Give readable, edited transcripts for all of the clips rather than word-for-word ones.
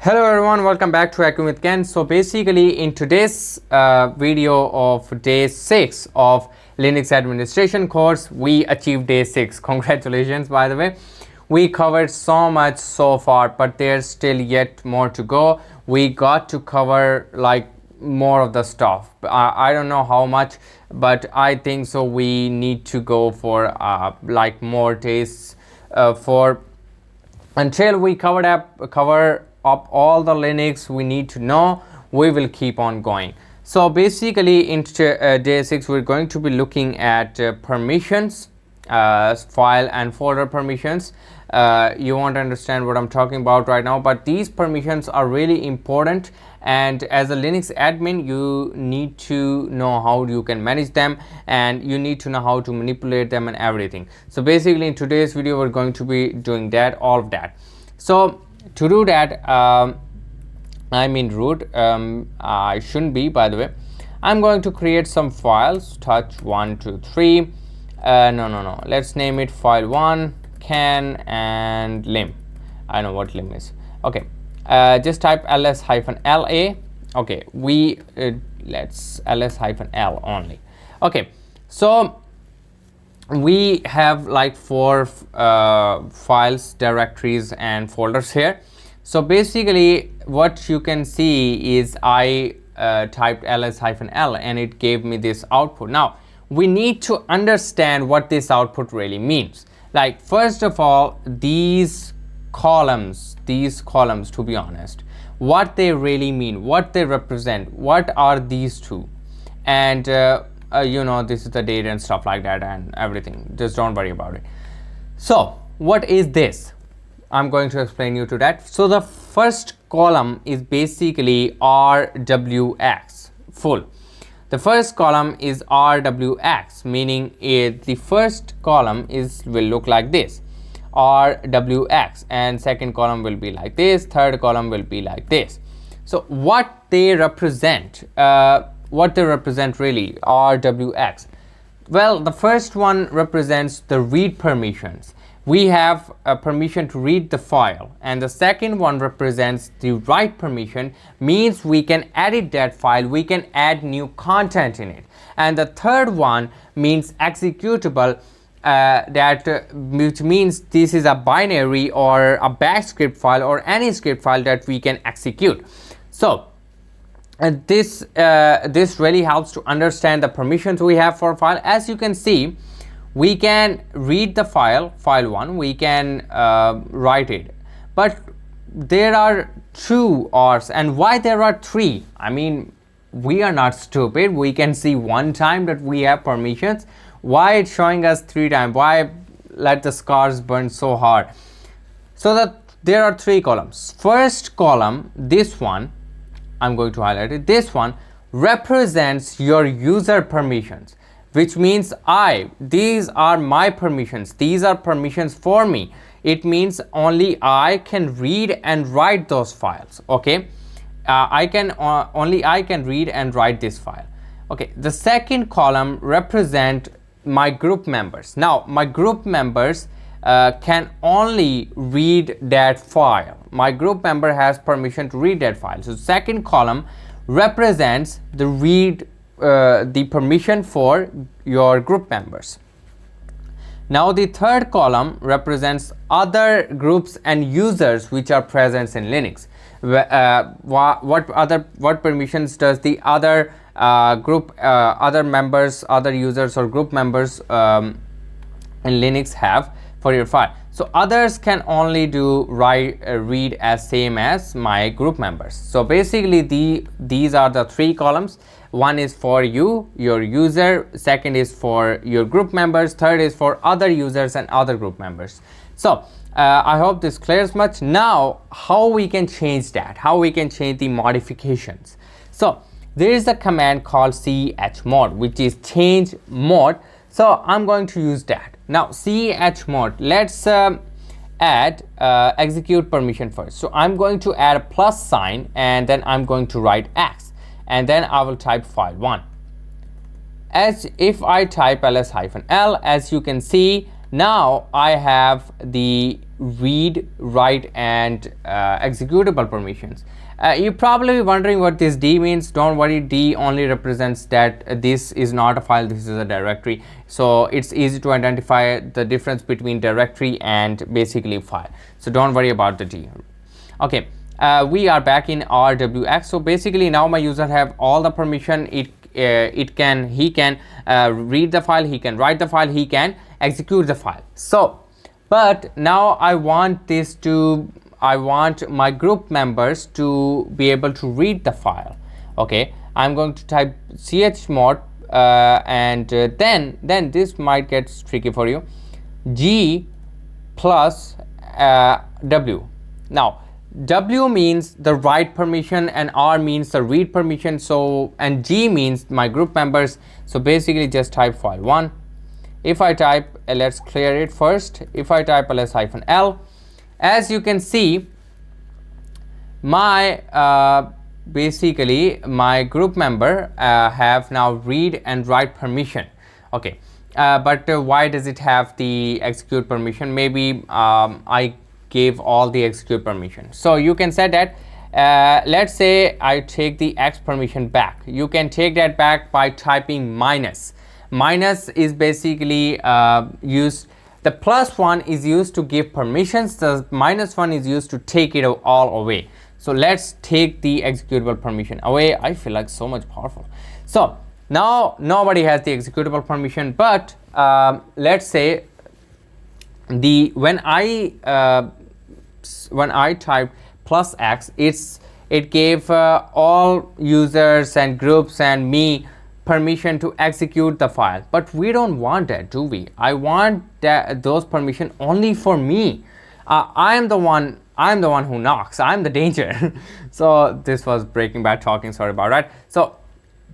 Hello everyone, welcome back to Hacking with Ken. So basically in today's video of day 6 of Linux administration course, we achieved day 6. Congratulations, by the way. We covered so much so far, but there's still yet more to go. We got to cover like more of the stuff. I don't know how much, but I think so we need to go for like more days until we cover up all the Linux we need to know. We will keep on going. So basically in day 6 we're going to be looking at permissions, file and folder permissions. You won't understand what I'm talking about right now, but these permissions are really important, and as a Linux admin you need to know how you can manage them, and you need to know how to manipulate them and everything. So basically in today's video we're going to be doing all of that. So to do that, I'm in root. I shouldn't be, by the way. I'm going to create some files. Touch 1 2 3. No, let's name it file 1 can and lim. I know what lim is. Okay, just type ls-la. Okay, let's ls-l only. Okay, so we have like 4 files, directories and folders here. So basically what you can see is I typed ls-l and it gave me this output. Now we need to understand what this output really means. Like, first of all, these columns, to be honest, what they really mean, what they represent, what are these two, and you know, this is the date and stuff like that and everything. Just don't worry about it. So what is this? I'm going to explain you to that. So the first column is basically RWX full. The first column is RWX, meaning the first column will look like this, RWX, and second column will be like this, third column will be like this. So what they represent, really, RWX. Well, the first one represents the read permissions. We have a permission to read the file, and the second one represents the write permission, means we can edit that file, we can add new content in it. And the third one means executable, which means this is a binary or a bash script file or any script file that we can execute. So this really helps to understand the permissions we have for a file. As you can see, we can read the file 1, we can write it, but there are 2 R's. And why there are 3? I mean, we are not stupid. We can see one time that we have permissions. Why it's showing us 3 times? Why let the scars burn so hard? So that there are 3 columns. First column, this one, I'm going to highlight it. This one represents your user permissions, which means these are my permissions. These are permissions for me. It means only I can read and write those files. Okay, only I can read and write this file. Okay, the second column represent my group members. Now my group members can only read that file. My group member has permission to read that file. So second column represents the permission for your group members. Now the third column represents other groups and users which are present in Linux. What permissions does the other group, other members, other users or group members in Linux have for your file? So others can only do read as same as my group members. So basically these are the 3 columns. One is for you, your user, second is for your group members, third is for other users and other group members. So I hope this clears much. Now how we can change that, how we can change the modifications. So there is a command called chmod, which is change mode. So I'm going to use that. Now chmod, let's add execute permission first. So I'm going to add a plus sign, and then I'm going to write X, and then I will type file 1. As if I type ls-l, as you can see, now I have the read, write, and executable permissions. You're probably wondering what this D means. Don't worry, D only represents that this is not a file, this is a directory. So it's easy to identify the difference between directory and basically file. So don't worry about the D. Okay, we are back in RWX. So basically now my user have all the permission. He can read the file, he can write the file, he can execute the file. So but now I want my group members to be able to read the file. Okay, I'm going to type chmod and then this might get tricky for you. G plus W. Now W means the write permission and R means the read permission. So and G means my group members. So basically just type file1. If I type, let's clear it first. If I type ls-l, as you can see, my basically my group member have now read and write permission. Okay, but why does it have the execute permission? Maybe I gave all the execute permission. So you can set that. Let's say I take the X permission back. You can take that back by typing minus. Minus is basically used, the plus one is used to give permissions, the minus one is used to take it all away. So let's take the executable permission away. I feel like so much powerful. So now nobody has the executable permission, but let's say when I typed plus X, it gave all users and groups and me permission to execute the file, but we don't want that, do we? I want those permission only for me. I am the one who knocks, I'm the danger. So this was Breaking Bad talking, sorry about that. So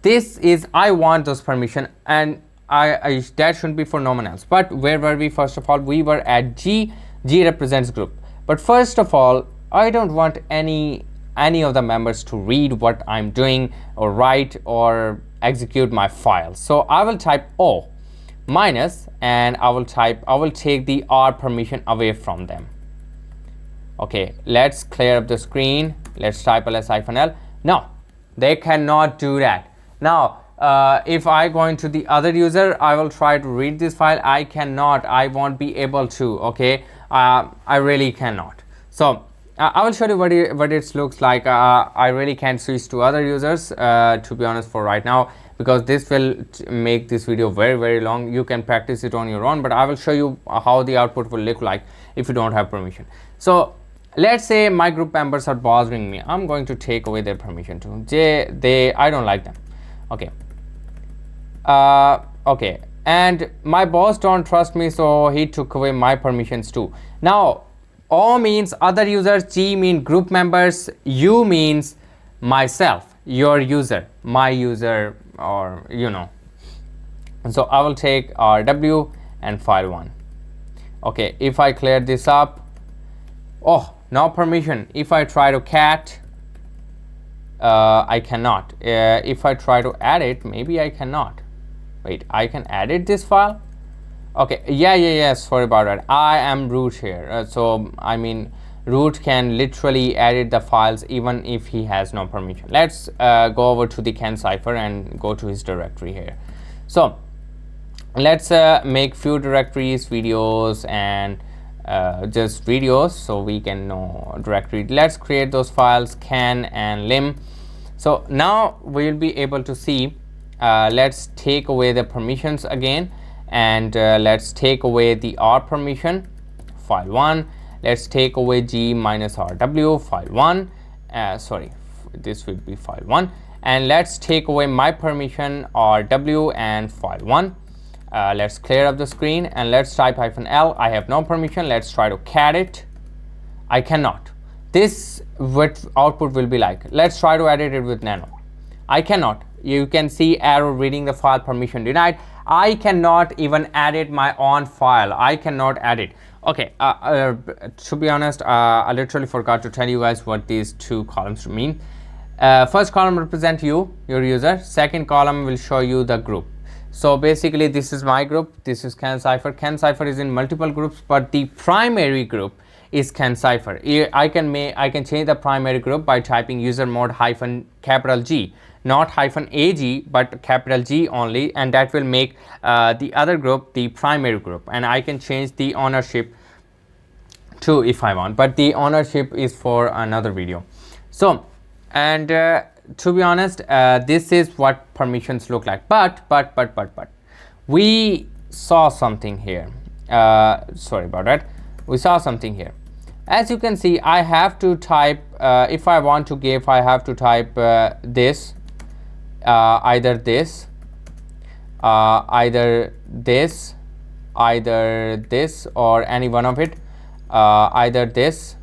this is, I want those permission, and I that shouldn't be for no one else. But where were we? First of all, we were at G. G represents group. But first of all, I don't want any of the members to read what I'm doing or write or execute my file. So I will type O minus, and I will take the R permission away from them. Okay, let's clear up the screen. Let's type ls-l. No, they cannot do that. Now if I go into the other user, I will try to read this file. I cannot, I won't be able to. Okay, I really cannot. So I will show you what it looks like. I really can't switch to other users to be honest for right now, because this will make this video very long. You can practice it on your own, but I will show you how the output will look like if you don't have permission. So let's say my group members are bothering me. I'm going to take away their permission too. I don't like them. Okay. Okay, and my boss don't trust me, so he took away my permissions too. Now O means other users, G means group members, U means myself, your user, my user, or you know. So I will take RW and file1. Okay, if I clear this up, oh, no permission. If I try to cat, I cannot. If I try to add it, maybe I cannot. Wait, I can edit this file? Okay, yeah, sorry about that. I am root here. So I mean, root can literally edit the files even if he has no permission. Let's go over to the Kencypher and go to his directory here. So let's make few directories, videos, and just videos, so we can know directory. Let's create those files, can and lim. So now we'll be able to see. Let's take away the permissions again, and let's take away the R permission, file1. Let's take away G minus RW, file1. Sorry, this will be file1. And let's take away my permission RW and file1. Let's clear up the screen and let's type -L. I have no permission. Let's try to cat it. I cannot. This what output will be like. Let's try to edit it with nano. I cannot. You can see arrow reading the file, permission denied. I cannot even edit my own file. I cannot edit. Okay, to be honest, I literally forgot to tell you guys what these two columns mean. First column represent you, your user. Second column will show you the group. So basically this is my group, this is Kencypher. Kencypher is in multiple groups, but the primary group is Kencypher. I can change the primary group by typing user mode hyphen capital G, not hyphen AG but capital G only, and that will make the other group the primary group, and I can change the ownership too if I want, but the ownership is for another video. So, and to be honest, this is what permissions look like, but we saw something here. Sorry about that. We saw something here. As you can see, I have to type, if I want to give, I have to type this, either this, either this, either this, or any one of it, either this,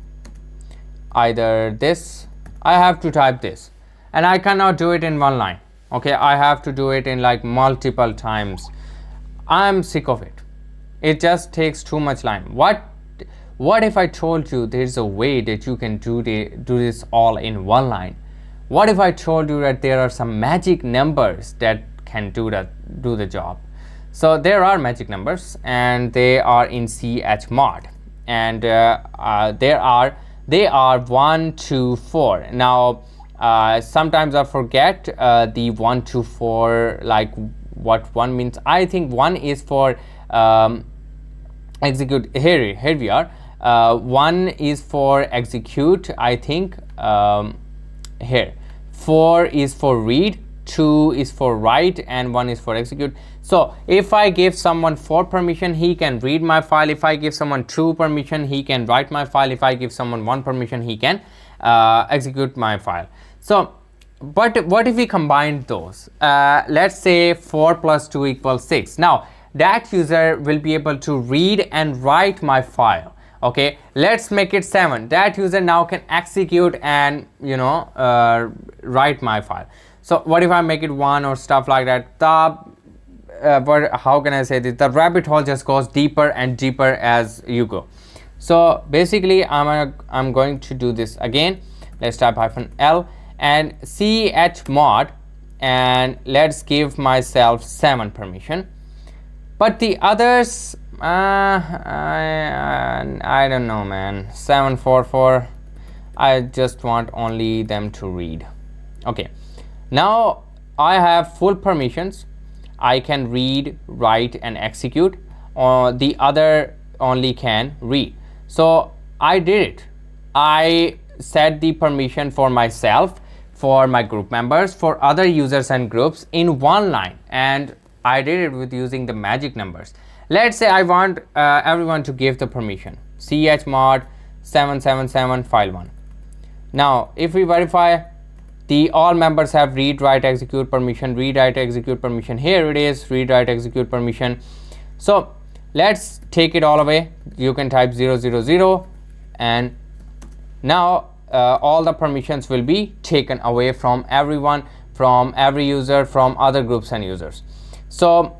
either this. I have to type this, and I cannot do it in one line. Okay, I have to do it in like multiple times. I'm sick of it. It just takes too much time. What if I told you there's a way that you can do this all in one line? What if I told you that there are some magic numbers that can do the job? So there are magic numbers, and they are in chmod, and they are 1 2 4. Now sometimes I forget the 1 2 4, like what one means. I think one is for execute. Here we are. One is for execute, I think. Here 4 is for read, 2 is for write, and 1 is for execute. So if I give someone 4 permission, he can read my file. If I give someone 2 permission, he can write my file. If I give someone 1 permission, he can execute my file. So but what if we combine those? Let's say 4 plus 2 equals 6. Now that user will be able to read and write my file. Okay, let's make it 7. That user now can execute and write my file. So what if I make it 1 or stuff like that? But how can I say this? The rabbit hole just goes deeper and deeper as you go. So basically I'm going to do this again. Let's type -L and chmod, and let's give myself 7 permission. But the others, I don't know, man. 744, I just want only them to read. Okay, now I have full permissions. I can read, write, and execute. The other only can read. So I did it. I set the permission for myself, for my group members, for other users and groups in one line, and I did it with using the magic numbers. Let's say I want everyone to give the permission chmod 777 file1. Now if we verify, the all members have read, write, execute permission, read, write, execute permission. Here it is, read, write, execute permission. So let's take it all away. You can type 000, and now all the permissions will be taken away from everyone, from every user, from other groups and users. So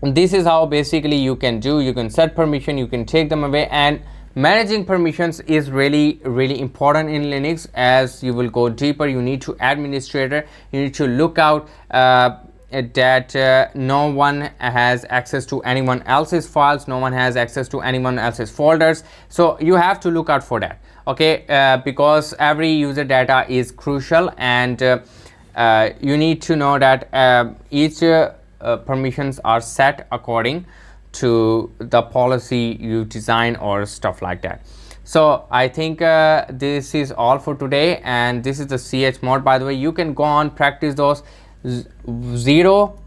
this is how basically you can do. You can set permission, you can take them away, and managing permissions is really important in Linux. As you will go deeper, you need to administrator, you need to look out that no one has access to anyone else's files, no one has access to anyone else's folders. So you have to look out for that, okay, because every user data is crucial, and you need to know that each permissions are set according to the policy you design or stuff like that. So I think this is all for today, and this is the chmod. By the way, you can go on, practice those. 0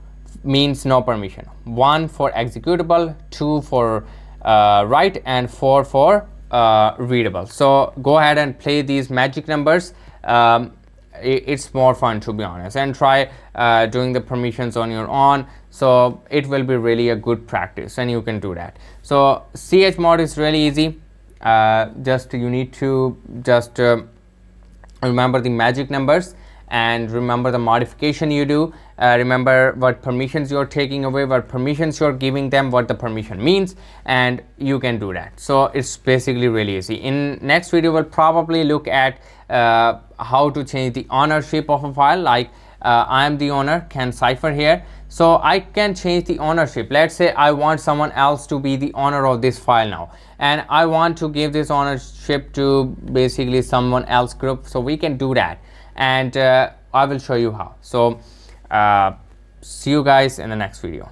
means no permission, 1 for executable, 2 for write, and 4 for readable. So go ahead and play these magic numbers. It's more fun, to be honest, and try doing the permissions on your own. So it will be really a good practice, and you can do that. So chmod is really easy. You need to just remember the magic numbers, and remember the modification you do. Remember what permissions you're taking away, what permissions you're giving them, what the permission means, and you can do that. So it's basically really easy. In next video, we'll probably look at how to change the ownership of a file, like I am the owner, Kencypher here. So I can change the ownership. Let's say I want someone else to be the owner of this file now, and I want to give this ownership to basically someone else group. So we can do that, and I will show you how. So see you guys in the next video.